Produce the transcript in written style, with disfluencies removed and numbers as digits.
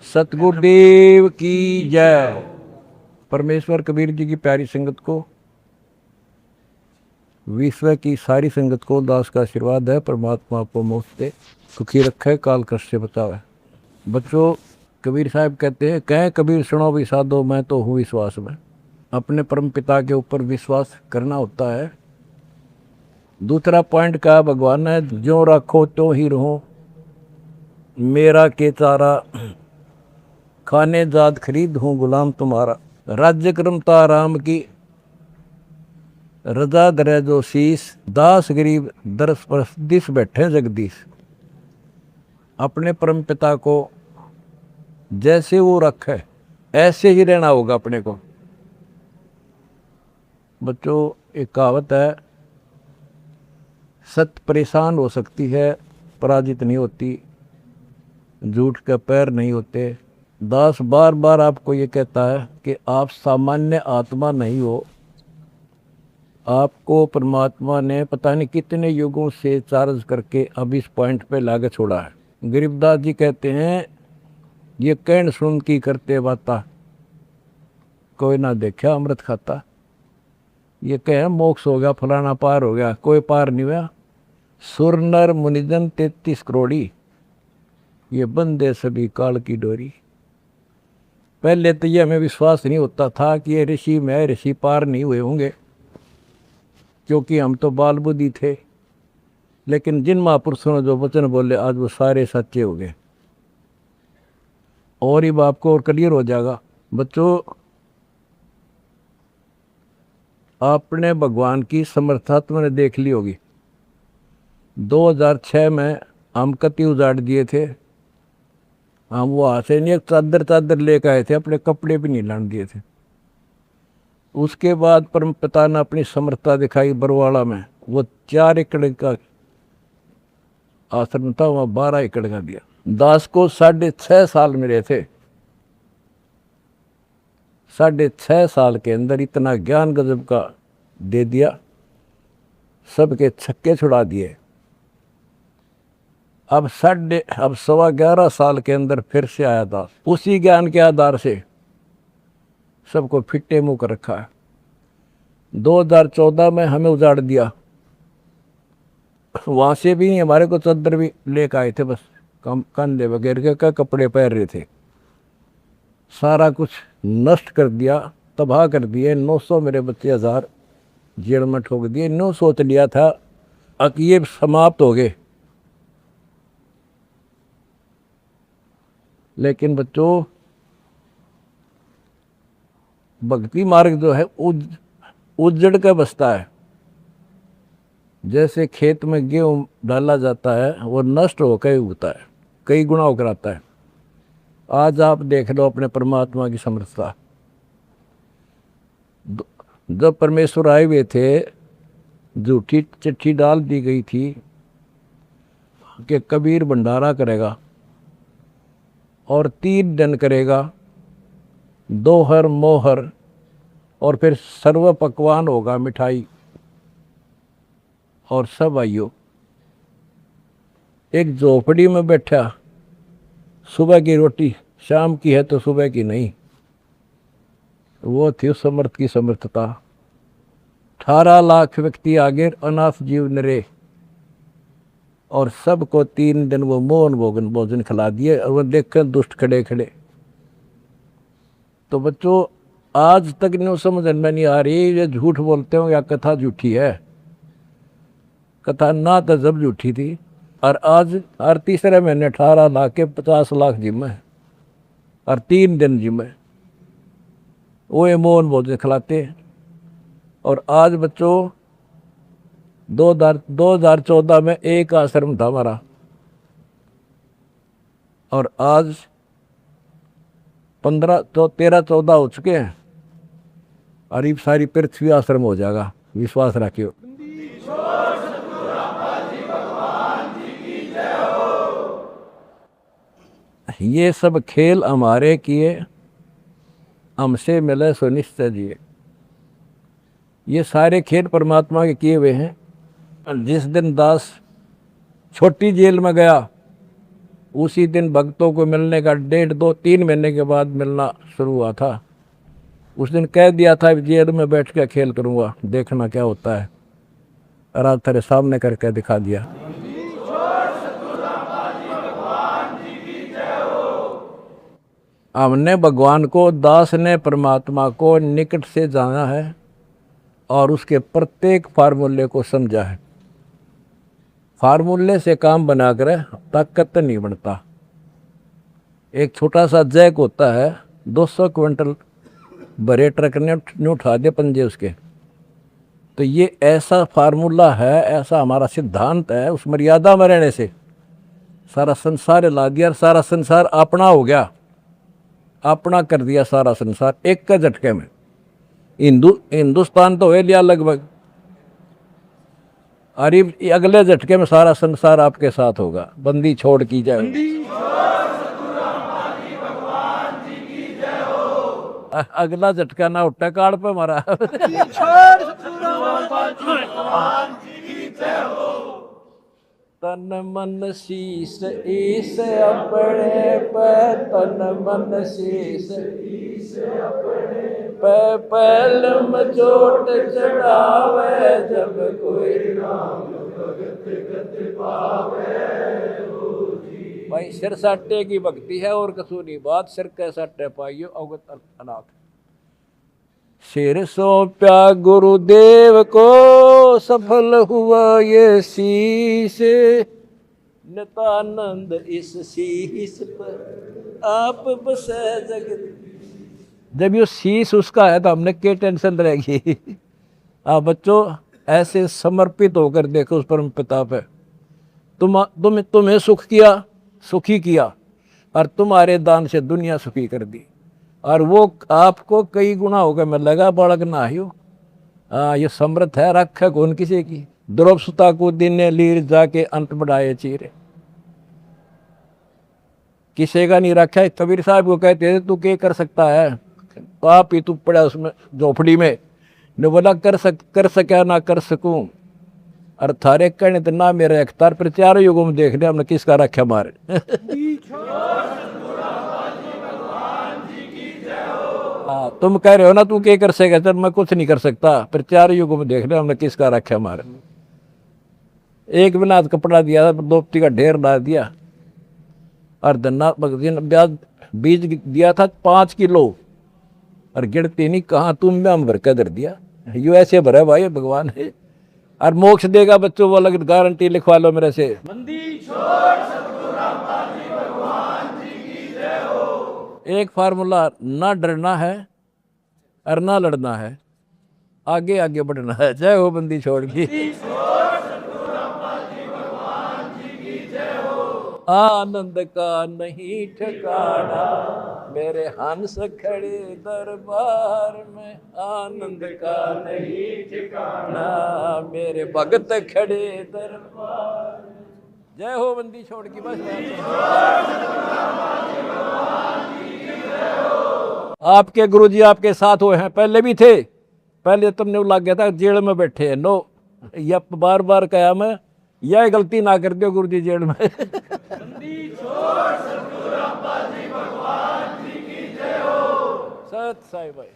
सतगुरुदेव की जय। परमेश्वर कबीर जी की प्यारी संगत को, विश्व की सारी संगत को दास का आशीर्वाद है। परमात्मा आपको मुफ्त दे, सुखी रखे, काल कष्ट से बचावे। बच्चों, कबीर साहब कहते हैं, कहें कबीर सुनो भी साधो, मैं तो हूँ विश्वास में। अपने परम पिता के ऊपर विश्वास करना होता है। दूसरा पॉइंट का भगवान है, जो रखो तो ही रहो, मेरा के चारा, खाने जात खरीद हूँ गुलाम तुम्हारा। राज्य क्रमता राम की, रजा दरे जो शीस, दास गरीब दरस परस दिस बैठे जगदीश। अपने परम पिता को जैसे वो रखे ऐसे ही रहना होगा अपने को। बच्चों, एक कहावत है, सत्य परेशान हो सकती है, पराजित नहीं होती, झूठ के पैर नहीं होते। दास बार बार आपको ये कहता है कि आप सामान्य आत्मा नहीं हो। आपको परमात्मा ने पता नहीं कितने युगों से चार्ज करके अब इस पॉइंट पे लाके छोड़ा है। गरीबदास जी कहते हैं, ये कहन सुन की करते बाता, कोई ना देखा अमृत खाता। ये कहे मोक्ष हो गया, फलाना पार हो गया, कोई पार नहीं हुआ। सुर नर मुनिजन 33 करोड़ी, ये बंदे सभी काल की डोरी। पहले तो ये हमें विश्वास नहीं होता था कि ये ऋषि में ऋषि पार नहीं हुए होंगे, क्योंकि हम तो बाल बुद्धि थे। लेकिन जिन महापुरुषों ने जो वचन बोले, आज वो सारे सच्चे हो गए। और ही बाप को और क्लियर हो जाएगा। बच्चों, आपने भगवान की समर्था तुमने देख ली होगी। 2006 में हम कति उजाड़ दिए थे। हम वहाँ से नहीं, एक चादर लेकर आए थे, अपने कपड़े भी नहीं लाने दिए थे। उसके बाद परम पिता ने अपनी समर्था दिखाई बरवाड़ा में। वो 4 एकड़ का आश्रम था, वहाँ 12 एकड़ का दिया। दास को 6.5 साल मिले थे। 6.5 साल के अंदर इतना ज्ञान गजब का दे दिया, सबके छक्के छुड़ा दिए। अब 11.25 साल के अंदर फिर से आया दास, उसी ज्ञान के आधार से सबको फिट्टे मुंह कर रखा है। 2014 में हमें उजाड़ दिया। वहाँ से भी हमारे को चादर भी लेकर आए थे, बस कंधे वगैरह के कपड़े पहन रहे थे। सारा कुछ नष्ट कर दिया, तबाह कर दिए। 900 मेरे बच्चे 1000 जेल में ठोक दिए। 9 सोच लिया था कि ये समाप्त हो गए। लेकिन बच्चों, भक्ति मार्ग जो है उजड़ के बसता है। जैसे खेत में गेहूं डाला जाता है, वो नष्ट होकर उगता है, कई गुना होकर आता है। आज आप देख लो अपने परमात्मा की समर्थता। जब परमेश्वर आए हुए थे, झूठी चिट्ठी डाल दी गई थी कि कबीर भंडारा करेगा और 3 दिन करेगा, दोहर मोहर, और फिर सर्व पकवान होगा, मिठाई। और सब आइयो। एक झोपड़ी में बैठा, सुबह की रोटी शाम की है तो सुबह की नहीं। वो थी उस समर्थ की समर्थता। 18 लाख व्यक्ति आगे, अनाथ जीव नरे, और सबको 3 दिन वो मोहन भोजन खिला दिए। और वो देखकर दुष्ट खड़े खड़े। तो बच्चों, आज तक नहीं समझ में नहीं आ रही, ये झूठ बोलते हो या कथा झूठी है। कथा ना तो जब झूठी थी, और आज हर तीसरे महीने 18 लाख के 50 लाख जिम्मे, और 3 दिन जिम्मे वो ये मोहन भोजन खिलाते। और आज बच्चों, 2014 में एक आश्रम था हमारा, और आज 13-14 हो चुके हैं। और ये सारी पृथ्वी आश्रम हो जाएगा, विश्वास रखियो। ये सब खेल हमारे किए, हमसे मिले सो निश्चय जिए। ये सारे खेल परमात्मा के किए हुए हैं। जिस दिन दास छोटी जेल में गया, उसी दिन भक्तों को मिलने का 1.5-2-3 महीने के बाद मिलना शुरू हुआ था। उस दिन कह दिया था जेल में बैठ के खेल करूँगा, देखना क्या होता है। और आज तेरे सामने करके दिखा दिया। हमने भगवान को, दास ने परमात्मा को निकट से जाना है और उसके प्रत्येक फार्मूले को समझा है। फार्मूले से काम बनाकर ताकत नहीं बनता। एक छोटा सा जैक होता है, 200 क्विंटल भरे ट्रक ने उठा दिए पंजे उसके। तो ये ऐसा फार्मूला है, ऐसा हमारा सिद्धांत है। उस मर्यादा में रहने से सारा संसार हिला दिया और सारा संसार अपना हो गया, अपना कर दिया सारा संसार एक का झटके में। हिंदुस्तान तो हो लिया लगभग, अरे अगले झटके में सारा संसार आपके साथ होगा। बंदी छोड़ की जाए। अगला झटका ना उठा काल पे हमारा। तन मन शीस ईस अपने पे, तन मन शीस ईस अपने पे, पहलम चोट चढ़ावे जब कोई नाम भगत गत पावे। भाई सिर साटे की भक्ति है और कसूनी बात, सिर के साटे पाइयो अवगत अनाथ। सिर सौंप्या गुरुदेव को, सफल हुआ ये शीश, नितानंद इस शीश पर आप बसे जगत। जब ये शीश उसका है तो हमने क्या टेंशन रहेगी। आप बच्चों ऐसे समर्पित होकर देखो उस परम पिता पे। तुम्हें सुख किया, सुखी किया, और तुम्हारे दान से दुनिया सुखी कर दी। और वो आपको कई गुना होकर मिलेगा, बालक ना हो। ये समर्थ है, रख कौन किसी की। द्रौप सुता को दिन लीर जाके अंत बढ़ाए चीरे, किसी का नहीं रखा है। कबीर साहब को कहते थे तू क्या कर सकता है, तो आप ही तू पड़ा उसमें झोपड़ी में। ने बोला कर सका ना कर सकूं, और थारे कहने तो ना मेरे अख्तार पर। चारों युगों में देख लिया हमने किसका रखा मारे। तुम कह रहे हो ना तू क्या कर सकेगा, चल मैं कुछ नहीं कर सकता, पर चारों युगों में देख लिया हमने किसका रखा मारे। एक बिना कपड़ा दिया था, दोपती का ढेर ला दिया, और धन्ना बीज दिया था 5 किलो, और गिरती नहीं कहाँ तुम में हम भर कर धर दिया। यू ऐसे भरा भाई भगवान है। और मोक्ष देगा बच्चों, वो अलग गारंटी लिखवा लो मेरे से। एक फार्मूला, ना डरना है और ना लड़ना है, आगे आगे बढ़ना है। जय हो बंदी छोड़ की। आनंद का नहीं ठिकाना, मेरे हंस खड़े दरबार में। आनंद का नहीं ठिकाना, मेरे भगत खड़े दरबार में। जय हो बंदी छोड़ की। बस आपके गुरुजी आपके साथ हुए हैं, पहले भी थे। पहले तुमने लग गया था जेल में बैठे हैं। नो, यह बार बार कहा मैं, यह गलती ना कर दो गुरुजी जेल में। सत साई भाई।